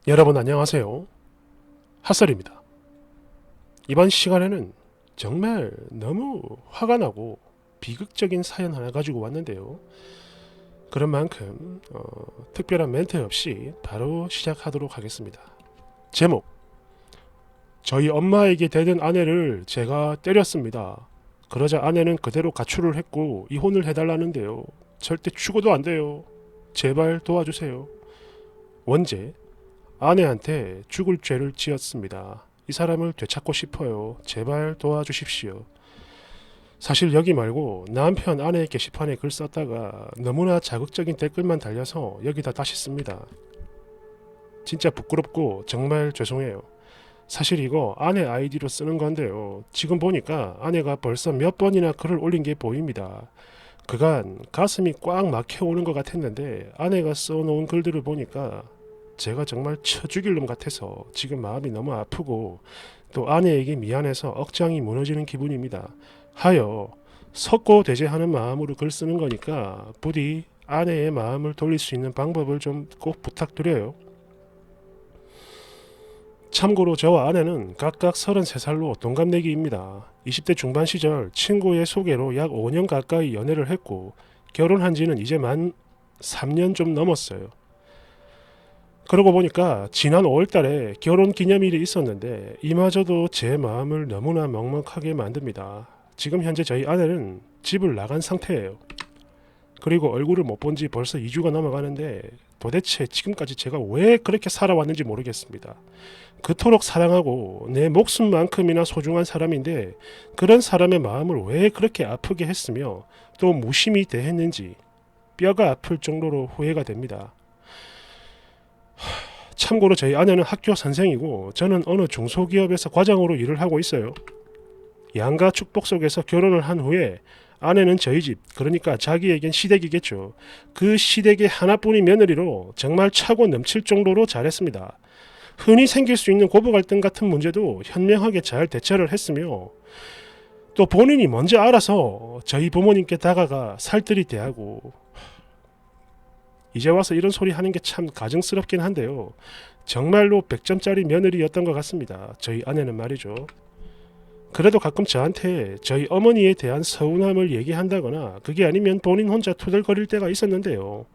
여러분 안녕하세요. 핫설입니다. 이번 시간에는 정말 너무 화가 나고 비극적인 사연 하나 가지고 왔는데요. 그런 만큼 특별한 멘트 없이 바로 시작하도록 하겠습니다. 제목: 저희 엄마에게 대든 아내를 제가 때렸습니다. 그러자 아내는 그대로 가출을 했고 이혼을 해달라는데요. 절대 죽어도 안 돼요. 제발 도와주세요. 원제: 아내한테 죽을 죄를 지었습니다. 이 사람을 되찾고 싶어요. 제발 도와주십시오. 사실 여기 말고 남편 아내 게시판에 글 썼다가 너무나 자극적인 댓글만 달려서 여기다 다시 씁니다. 진짜 부끄럽고 정말 죄송해요. 사실 이거 아내 아이디로 쓰는 건데요. 지금 보니까 아내가 벌써 몇 번이나 글을 올린 게 보입니다. 그간 가슴이 꽉 막혀오는 것 같았는데 아내가 써놓은 글들을 보니까 제가 정말 쳐 죽일 놈 같아서 지금 마음이 너무 아프고 또 아내에게 미안해서 억장이 무너지는 기분입니다. 하여 석고대죄하는 마음으로 글 쓰는 거니까 부디 아내의 마음을 돌릴 수 있는 방법을 좀 꼭 부탁드려요. 참고로 저와 아내는 각각 33살로 동갑내기입니다. 20대 중반 시절 친구의 소개로 약 5년 가까이 연애를 했고 결혼한 지는 이제 만 3년 좀 넘었어요. 그러고 보니까 지난 5월달에 결혼 기념일이 있었는데 이마저도 제 마음을 너무나 먹먹하게 만듭니다. 지금 현재 저희 아내는 집을 나간 상태예요. 그리고 얼굴을 못 본 지 벌써 2주가 넘어가는데 도대체 지금까지 제가 왜 그렇게 살아왔는지 모르겠습니다. 그토록 사랑하고 내 목숨만큼이나 소중한 사람인데 그런 사람의 마음을 왜 그렇게 아프게 했으며 또 무심히 대했는지 뼈가 아플 정도로 후회가 됩니다. 참고로 저희 아내는 학교 선생이고 저는 어느 중소기업에서 과장으로 일을 하고 있어요. 양가 축복 속에서 결혼을 한 후에 아내는 저희 집, 그러니까 자기에겐 시댁이겠죠. 그 시댁의 하나뿐인 며느리로 정말 차고 넘칠 정도로 잘했습니다. 흔히 생길 수 있는 고부 갈등 같은 문제도 현명하게 잘 대처를 했으며 또 본인이 먼저 알아서 저희 부모님께 다가가 살뜰히 대하고, 이제 와서 이런 소리 하는 게 참 가증스럽긴 한데요. 정말로 100점짜리 며느리였던 것 같습니다. 저희 아내는 말이죠. 그래도 가끔 저한테 저희 어머니에 대한 서운함을 얘기한다거나 그게 아니면 본인 혼자 투덜거릴 때가 있었는데요.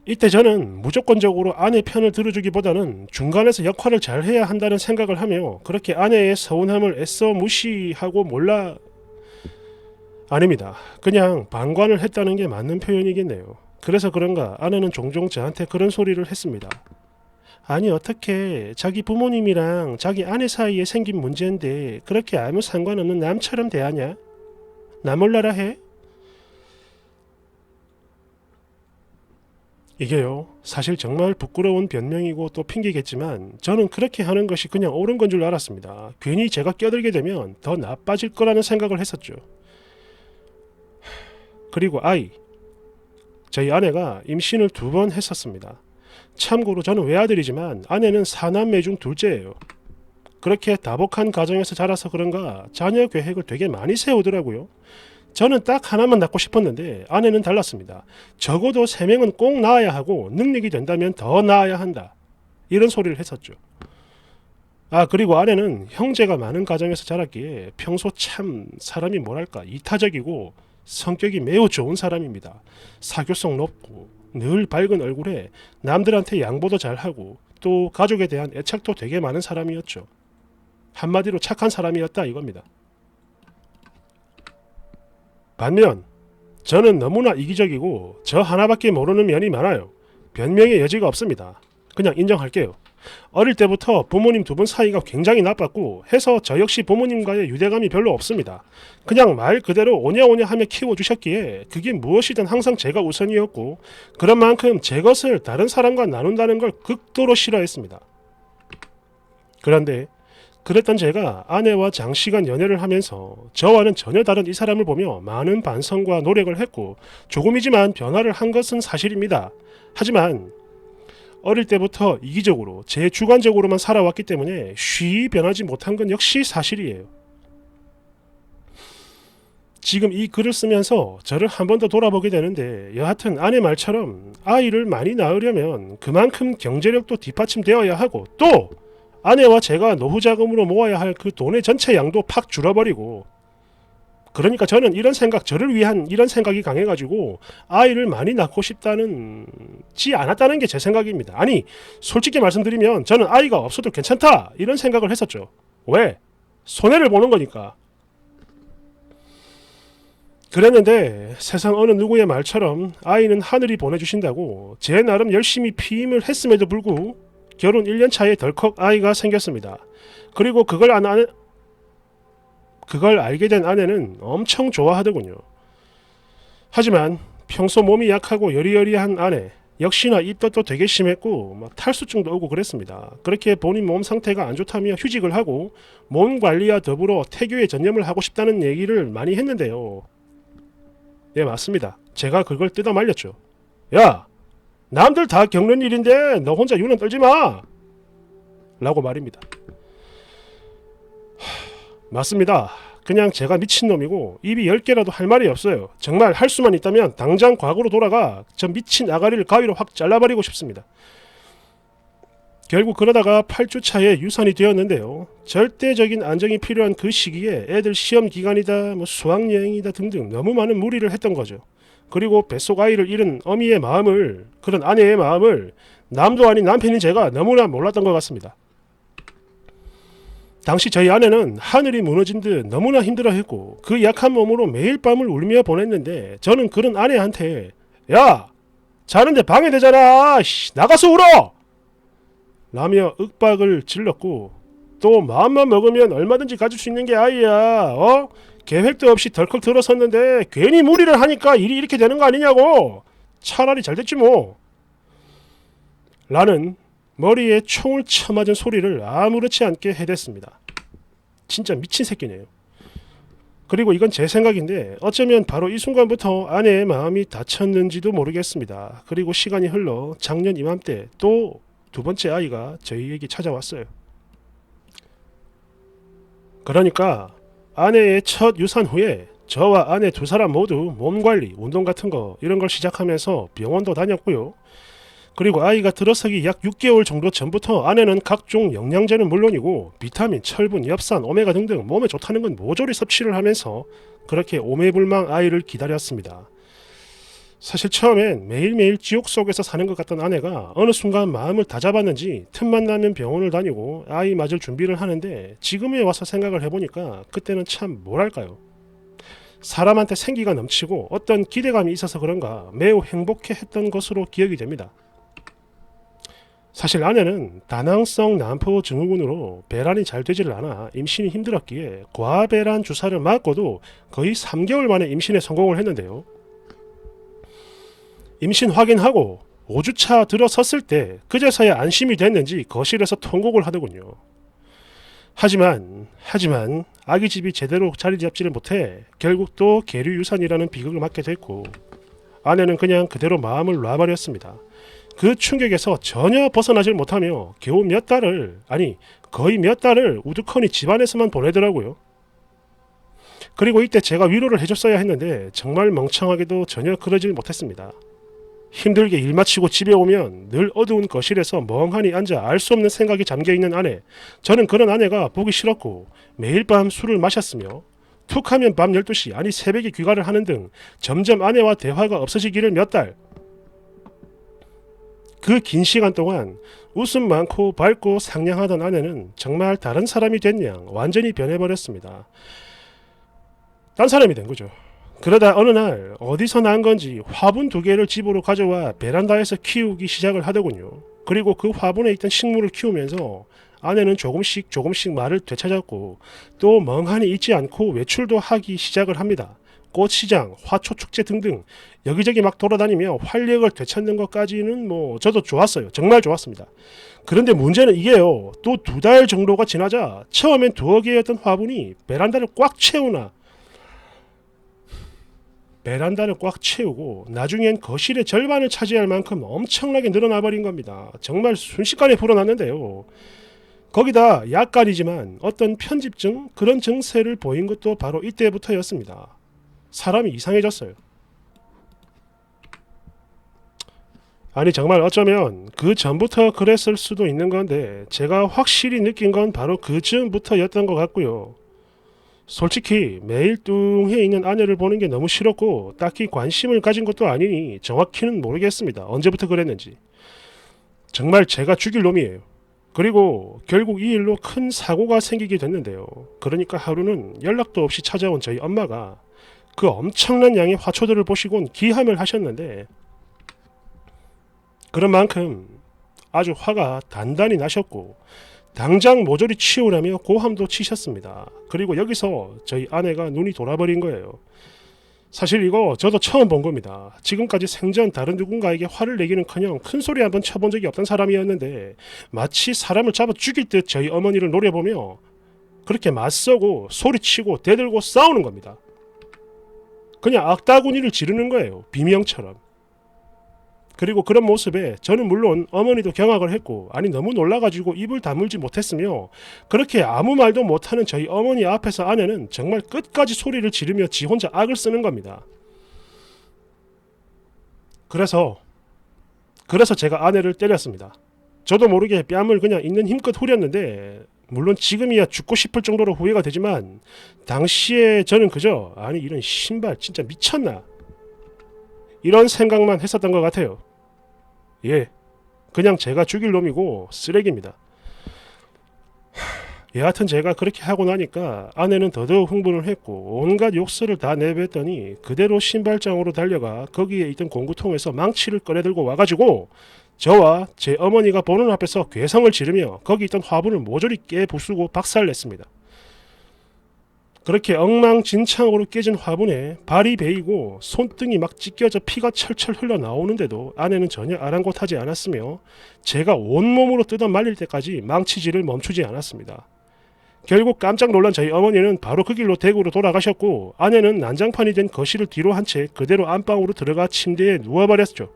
이때 저는 무조건적으로 아내 편을 들어주기보다는 중간에서 역할을 잘 해야 한다는 생각을 하며 그렇게 아내의 서운함을 애써 무시하고 몰라, 아닙니다. 그냥 방관을 했다는 게 맞는 표현이겠네요. 그래서 그런가 아내는 종종 저한테 그런 소리를 했습니다. 아니 어떻게 자기 부모님이랑 자기 아내 사이에 생긴 문제인데 그렇게 아무 상관없는 남처럼 대하냐? 나 몰라라 해? 이게요, 사실 정말 부끄러운 변명이고 또 핑계겠지만 저는 그렇게 하는 것이 그냥 옳은 건 줄 알았습니다. 괜히 제가 껴들게 되면 더 나빠질 거라는 생각을 했었죠. 그리고 저희 아내가 임신을 2번 했었습니다. 참고로 저는 외아들이지만 아내는 4남매 중 둘째예요. 그렇게 다복한 가정에서 자라서 그런가 자녀 계획을 되게 많이 세우더라고요. 저는 딱 하나만 낳고 싶었는데 아내는 달랐습니다. 적어도 3명은 꼭 낳아야 하고 능력이 된다면 더 낳아야 한다. 이런 소리를 했었죠. 그리고 아내는 형제가 많은 가정에서 자랐기에 평소 참 사람이 뭐랄까 이타적이고 성격이 매우 좋은 사람입니다. 사교성 높고 늘 밝은 얼굴에 남들한테 양보도 잘하고 또 가족에 대한 애착도 되게 많은 사람이었죠. 한마디로 착한 사람이었다 이겁니다. 반면 저는 너무나 이기적이고 저 하나밖에 모르는 면이 많아요. 변명의 여지가 없습니다. 그냥 인정할게요. 어릴 때부터 부모님 2분 사이가 굉장히 나빴고 해서 저 역시 부모님과의 유대감이 별로 없습니다. 그냥 말 그대로 오냐오냐 하며 키워주셨기에 그게 무엇이든 항상 제가 우선이었고 그런 만큼 제 것을 다른 사람과 나눈다는 걸 극도로 싫어했습니다. 그런데 그랬던 제가 아내와 장시간 연애를 하면서 저와는 전혀 다른 이 사람을 보며 많은 반성과 노력을 했고 조금이지만 변화를 한 것은 사실입니다. 하지만 어릴 때부터 이기적으로 제 주관적으로만 살아왔기 때문에 쉬이 변하지 못한 건 역시 사실이에요. 지금 이 글을 쓰면서 저를 한 번 더 돌아보게 되는데, 여하튼 아내 말처럼 아이를 많이 낳으려면 그만큼 경제력도 뒷받침되어야 하고, 또 아내와 제가 노후 자금으로 모아야 할 그 돈의 전체 양도 팍 줄어버리고, 그러니까 저는 이런 생각, 저를 위한 이런 생각이 강해가지고 아이를 많이 낳고 싶다는지 않았다는 게 제 생각입니다. 아니, 솔직히 말씀드리면 저는 아이가 없어도 괜찮다 이런 생각을 했었죠. 왜? 손해를 보는 거니까. 그랬는데 세상 어느 누구의 말처럼 아이는 하늘이 보내주신다고 제 나름 열심히 피임을 했음에도 불구하고 결혼 1년 차에 덜컥 아이가 생겼습니다. 그리고 그걸 알게 된 아내는 엄청 좋아하더군요. 하지만 평소 몸이 약하고 여리여리한 아내, 역시나 입덧도 되게 심했고 막 탈수증도 오고 그랬습니다. 그렇게 본인 몸 상태가 안 좋다며 휴직을 하고 몸 관리와 더불어 태교에 전념을 하고 싶다는 얘기를 많이 했는데요. 예, 맞습니다. 제가 그걸 뜯어 말렸죠. 야, 남들 다 겪는 일인데 너 혼자 유난 떨지 마! 라고 말입니다. 맞습니다. 그냥 제가 미친놈이고 입이 10개라도 할 말이 없어요. 정말 할 수만 있다면 당장 과거로 돌아가 저 미친 아가리를 가위로 확 잘라버리고 싶습니다. 결국 그러다가 8주 차에 유산이 되었는데요. 절대적인 안정이 필요한 그 시기에 애들 시험 기간이다, 수학여행이다 등등 너무 많은 무리를 했던 거죠. 그리고 뱃속 아이를 잃은 어미의 마음을, 그런 아내의 마음을 남도 아닌 남편인 제가 너무나 몰랐던 것 같습니다. 당시 저희 아내는 하늘이 무너진 듯 너무나 힘들어했고 그 약한 몸으로 매일 밤을 울며 보냈는데, 저는 그런 아내한테 야, 자는데 방해되잖아, 나가서 울어! 라며 윽박을 질렀고, 또 마음만 먹으면 얼마든지 가질 수 있는 게 아이야. 계획도 없이 덜컥 들어섰는데 괜히 무리를 하니까 일이 이렇게 되는 거 아니냐고. 차라리 잘 됐지 뭐. 라는 머리에 총을 쳐맞은 소리를 아무렇지 않게 해댔습니다. 진짜 미친 새끼네요. 그리고 이건 제 생각인데 어쩌면 바로 이 순간부터 아내의 마음이 닫혔는지도 모르겠습니다. 그리고 시간이 흘러 작년 이맘때 또 두 번째 아이가 저희에게 찾아왔어요. 그러니까 아내의 첫 유산 후에 저와 아내 두 사람 모두 몸관리, 운동 같은 거 이런 걸 시작하면서 병원도 다녔고요. 그리고 아이가 들어서기 약 6개월 정도 전부터 아내는 각종 영양제는 물론이고 비타민, 철분, 엽산, 오메가 등등 몸에 좋다는 건 모조리 섭취를 하면서 그렇게 오매불망 아이를 기다렸습니다. 사실 처음엔 매일매일 지옥 속에서 사는 것 같던 아내가 어느 순간 마음을 다잡았는지 틈만 나면 병원을 다니고 아이 맞을 준비를 하는데, 지금에 와서 생각을 해보니까 그때는 참 뭐랄까요, 사람한테 생기가 넘치고 어떤 기대감이 있어서 그런가 매우 행복해했던 것으로 기억이 됩니다. 사실 아내는 다낭성 난포 증후군으로 배란이 잘 되지를 않아 임신이 힘들었기에 과배란 주사를 맞고도 거의 3개월 만에 임신에 성공을 했는데요. 임신 확인하고 5주차 들어섰을 때 그제서야 안심이 됐는지 거실에서 통곡을 하더군요. 하지만 아기집이 제대로 자리 잡지를 못해 결국 또 계류유산이라는 비극을 맞게 됐고, 아내는 그냥 그대로 마음을 놔버렸습니다. 그 충격에서 전혀 벗어나질 못하며 겨우 거의 몇 달을 우두커니 집안에서만 보내더라고요. 그리고 이때 제가 위로를 해줬어야 했는데 정말 멍청하게도 전혀 그러질 못했습니다. 힘들게 일 마치고 집에 오면 늘 어두운 거실에서 멍하니 앉아 알 수 없는 생각이 잠겨있는 아내. 저는 그런 아내가 보기 싫었고 매일 밤 술을 마셨으며 툭하면 밤 12시 아니 새벽에 귀가를 하는 등 점점 아내와 대화가 없어지기를 몇 달. 그 긴 시간 동안 웃음 많고 밝고 상냥하던 아내는 정말 다른 사람이 된 양 완전히 변해버렸습니다. 딴 사람이 된 거죠. 그러다 어느 날 어디서 난 건지 화분 2개를 집으로 가져와 베란다에서 키우기 시작을 하더군요. 그리고 그 화분에 있던 식물을 키우면서 아내는 조금씩 말을 되찾았고 또 멍하니 있지 않고 외출도 하기 시작을 합니다. 꽃시장, 화초축제 등등 여기저기 막 돌아다니며 활력을 되찾는 것까지는 저도 좋았어요. 정말 좋았습니다. 그런데 문제는 이게요. 또 2달 정도가 지나자 처음엔 2개였던 화분이 베란다를 꽉 채우고 나중엔 거실의 절반을 차지할 만큼 엄청나게 늘어나 버린 겁니다. 정말 순식간에 불어났는데요. 거기다 약간이지만 어떤 편집증 그런 증세를 보인 것도 바로 이때부터였습니다. 사람이 이상해졌어요. 아니 정말 어쩌면 그 전부터 그랬을 수도 있는 건데 제가 확실히 느낀 건 바로 그 즈음부터였던 것 같고요. 솔직히 매일 뚱해 있는 아내를 보는 게 너무 싫었고 딱히 관심을 가진 것도 아니니 정확히는 모르겠습니다. 언제부터 그랬는지. 정말 제가 죽일 놈이에요. 그리고 결국 이 일로 큰 사고가 생기게 됐는데요. 그러니까 하루는 연락도 없이 찾아온 저희 엄마가 그 엄청난 양의 화초들을 보시곤 기함을 하셨는데 그런 만큼 아주 화가 단단히 나셨고 당장 모조리 치우라며 고함도 치셨습니다. 그리고 여기서 저희 아내가 눈이 돌아버린 거예요. 사실 이거 저도 처음 본 겁니다. 지금까지 생전 다른 누군가에게 화를 내기는커녕 큰 소리 한번 쳐본 적이 없던 사람이었는데 마치 사람을 잡아 죽일 듯 저희 어머니를 노려보며 그렇게 맞서고 소리치고 대들고 싸우는 겁니다. 그냥 악다구니를 지르는 거예요. 비명처럼. 그리고 그런 모습에 저는 물론 어머니도 경악을 했고 아니 너무 놀라가지고 입을 다물지 못했으며 그렇게 아무 말도 못하는 저희 어머니 앞에서 아내는 정말 끝까지 소리를 지르며 지 혼자 악을 쓰는 겁니다. 그래서 제가 아내를 때렸습니다. 저도 모르게 뺨을 그냥 있는 힘껏 후렸는데 물론 지금이야 죽고 싶을 정도로 후회가 되지만 당시에 저는 그저 아니 이런 신발 진짜 미쳤나 이런 생각만 했었던 것 같아요. 예, 그냥 제가 죽일 놈이고 쓰레기입니다. 여하튼 제가 그렇게 하고 나니까 아내는 더더욱 흥분을 했고 온갖 욕설을 다 내뱉더니 그대로 신발장으로 달려가 거기에 있던 공구통에서 망치를 꺼내들고 와가지고 저와 제 어머니가 보는 앞에서 괴성을 지르며 거기 있던 화분을 모조리 깨부수고 박살냈습니다. 그렇게 엉망진창으로 깨진 화분에 발이 베이고 손등이 막 찢겨져 피가 철철 흘러나오는데도 아내는 전혀 아랑곳하지 않았으며 제가 온몸으로 뜯어 말릴 때까지 망치질을 멈추지 않았습니다. 결국 깜짝 놀란 저희 어머니는 바로 그 길로 대구로 돌아가셨고 아내는 난장판이 된 거실을 뒤로 한 채 그대로 안방으로 들어가 침대에 누워버렸죠.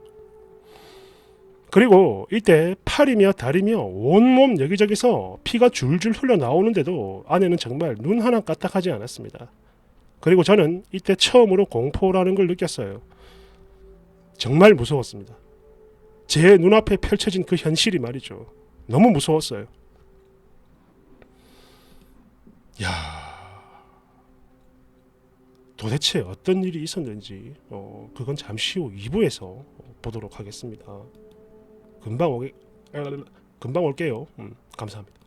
그리고 이때 팔이며 다리며 온몸 여기저기서 피가 줄줄 흘러나오는데도 아내는 정말 눈 하나 까딱하지 않았습니다. 그리고 저는 이때 처음으로 공포라는 걸 느꼈어요. 정말 무서웠습니다. 제 눈앞에 펼쳐진 그 현실이 말이죠. 너무 무서웠어요. 야, 도대체 어떤 일이 있었는지 그건 잠시 후 2부에서 보도록 하겠습니다. 금방 올게요. 감사합니다.